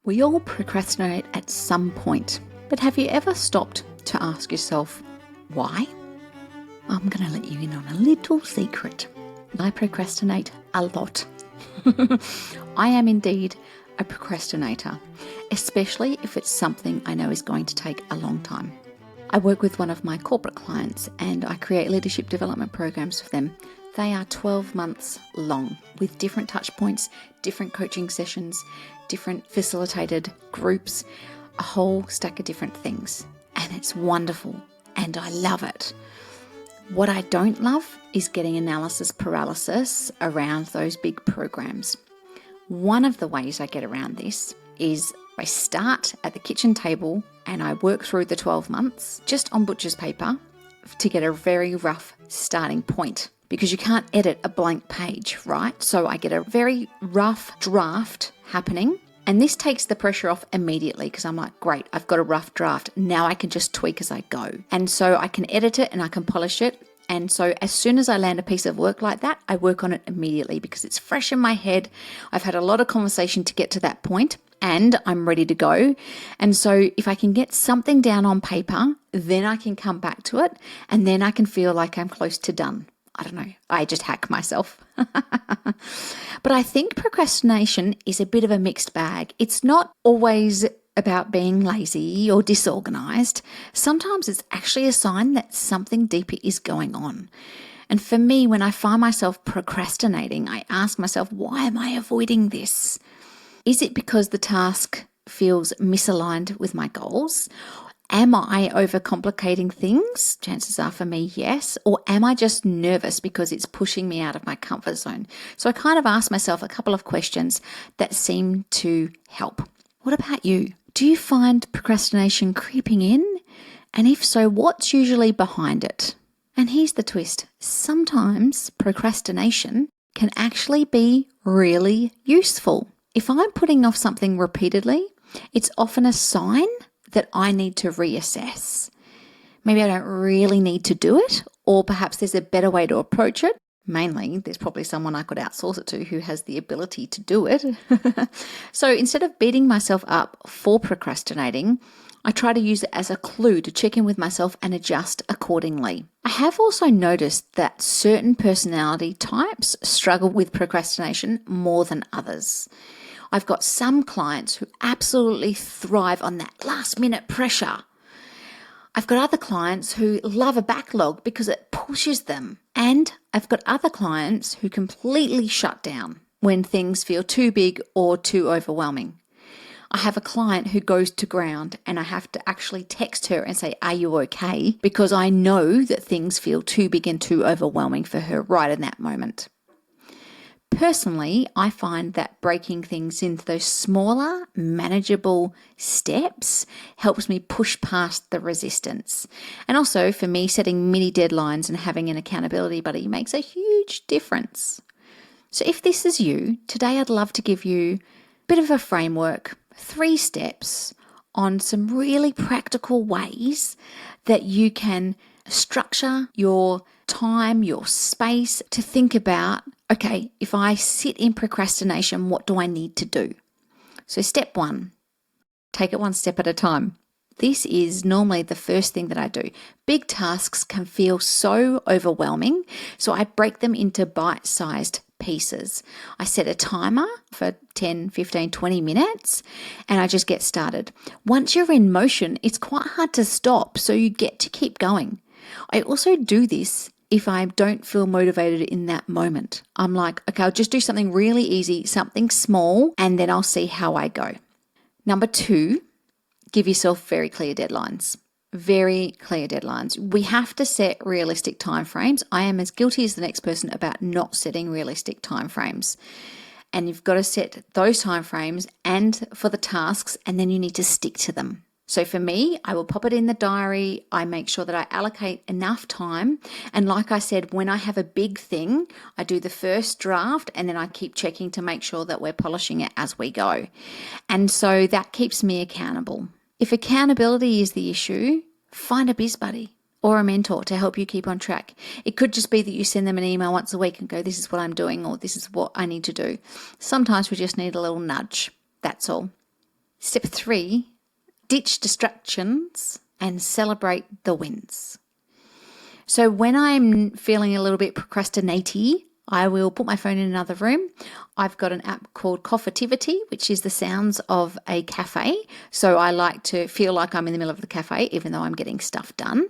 We all procrastinate at some point, but have you ever stopped to ask yourself, why? I'm going to let you in on a little secret. I procrastinate a lot. I am indeed a procrastinator, especially if it's something I know is going to take a long time. I work with one of my corporate clients and I create leadership development programs for them. They are 12 months long with different touch points, different coaching sessions, different facilitated groups, a whole stack of different things. And it's wonderful and I love it. What I don't love is getting analysis paralysis around those big programs. One of the ways I get around this is I start at the kitchen table and I work through the 12 months just on butcher's paper to get a very rough starting point, because you can't edit a blank page, right? So I get a very rough draft happening, and this takes the pressure off immediately because I'm like, great, I've got a rough draft. Now I can just tweak as I go. And so I can edit it and I can polish it. And so as soon as I land a piece of work like that, I work on it immediately because it's fresh in my head. I've had a lot of conversation to get to that point and I'm ready to go. And so if I can get something down on paper, then I can come back to it and then I can feel like I'm close to done. I don't know, I just hack myself. But I think procrastination is a bit of a mixed bag. It's not always about being lazy or disorganized. Sometimes it's actually a sign that something deeper is going on. And for me, when I find myself procrastinating, I ask myself, why am I avoiding this? Is it because the task feels misaligned with my goals? Am I overcomplicating things? Chances are for me, yes. Or am I just nervous because it's pushing me out of my comfort zone? So I kind of ask myself a couple of questions that seem to help. What about you? Do you find procrastination creeping in? And if so, what's usually behind it? And here's the twist. Sometimes procrastination can actually be really useful. If I'm putting off something repeatedly, it's often a sign that I need to reassess. Maybe I don't really need to do it, or perhaps there's a better way to approach it. Mainly, there's probably someone I could outsource it to who has the ability to do it. So instead of beating myself up for procrastinating, I try to use it as a clue to check in with myself and adjust accordingly. I have also noticed that certain personality types struggle with procrastination more than others. I've got some clients who absolutely thrive on that last minute pressure. I've got other clients who love a backlog because it pushes them. And I've got other clients who completely shut down when things feel too big or too overwhelming. I have a client who goes to ground and I have to actually text her and say, are you okay? Because I know that things feel too big and too overwhelming for her right in that moment. Personally, I find that breaking things into those smaller, manageable steps helps me push past the resistance. And also for me, setting mini deadlines and having an accountability buddy makes a huge difference. So if this is you, today I'd love to give you a bit of a framework, 3 steps on some really practical ways that you can structure your time, your space to think about, okay, if I sit in procrastination, what do I need to do? So step 1, take it one step at a time. This is normally the first thing that I do. Big tasks can feel so overwhelming, so I break them into bite-sized pieces. I set a timer for 10, 15, 20 minutes and I just get started. Once you're in motion, it's quite hard to stop, so you get to keep going. I also do this if I don't feel motivated in that moment. I'm like, okay, I'll just do something really easy, something small, and then I'll see how I go. Number 2, give yourself very clear deadlines. Very clear deadlines. We have to set realistic timeframes. I am as guilty as the next person about not setting realistic timeframes. And you've got to set those timeframes and for the tasks, and then you need to stick to them. So for me, I will pop it in the diary. I make sure that I allocate enough time. And like I said, when I have a big thing, I do the first draft and then I keep checking to make sure that we're polishing it as we go. And so that keeps me accountable. If accountability is the issue, find a biz buddy or a mentor to help you keep on track. It could just be that you send them an email once a week and go, this is what I'm doing, or this is what I need to do. Sometimes we just need a little nudge. That's all. Step 3, ditch distractions and celebrate the wins. So when I'm feeling a little bit procrastinatey, I will put my phone in another room. I've got an app called Coffeetivity, which is the sounds of a cafe. So I like to feel like I'm in the middle of the cafe, even though I'm getting stuff done.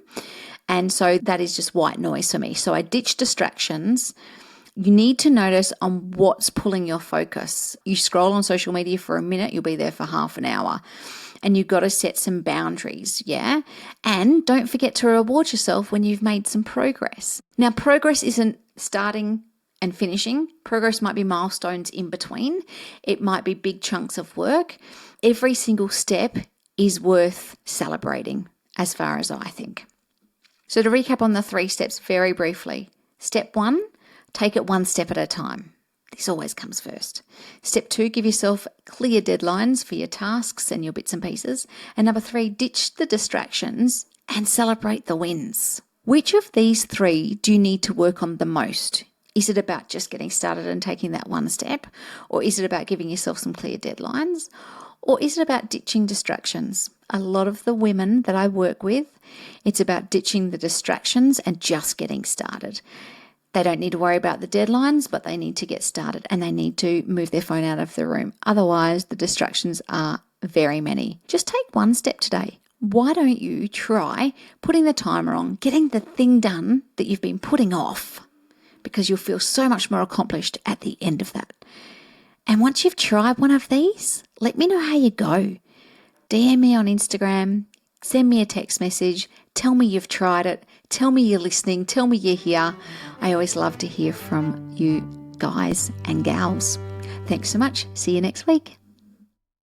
And so that is just white noise for me. So I ditch distractions. You need to notice on what's pulling your focus. You scroll on social media for a minute, you'll be there for half an hour. And you've got to set some boundaries, yeah? And don't forget to reward yourself when you've made some progress. Now, progress isn't starting and finishing. Progress might be milestones in between. It might be big chunks of work. Every single step is worth celebrating, as far as I think. So to recap on the 3 steps very briefly. Step 1, take it one step at a time. This always comes first. Step 2, give yourself clear deadlines for your tasks and your bits and pieces. And number 3, ditch the distractions and celebrate the wins. Which of these 3 do you need to work on the most? Is it about just getting started and taking that one step? Or is it about giving yourself some clear deadlines? Or is it about ditching distractions? A lot of the women that I work with, it's about ditching the distractions and just getting started. They don't need to worry about the deadlines, but they need to get started and they need to move their phone out of the room. Otherwise, the distractions are very many. Just take one step today. Why don't you try putting the timer on, getting the thing done that you've been putting off? Because you'll feel so much more accomplished at the end of that. And once you've tried one of these, let me know how you go. DM me on Instagram, send me a text message, tell me you've tried it, tell me you're listening, tell me you're here. I always love to hear from you guys and gals. Thanks so much. See you next week.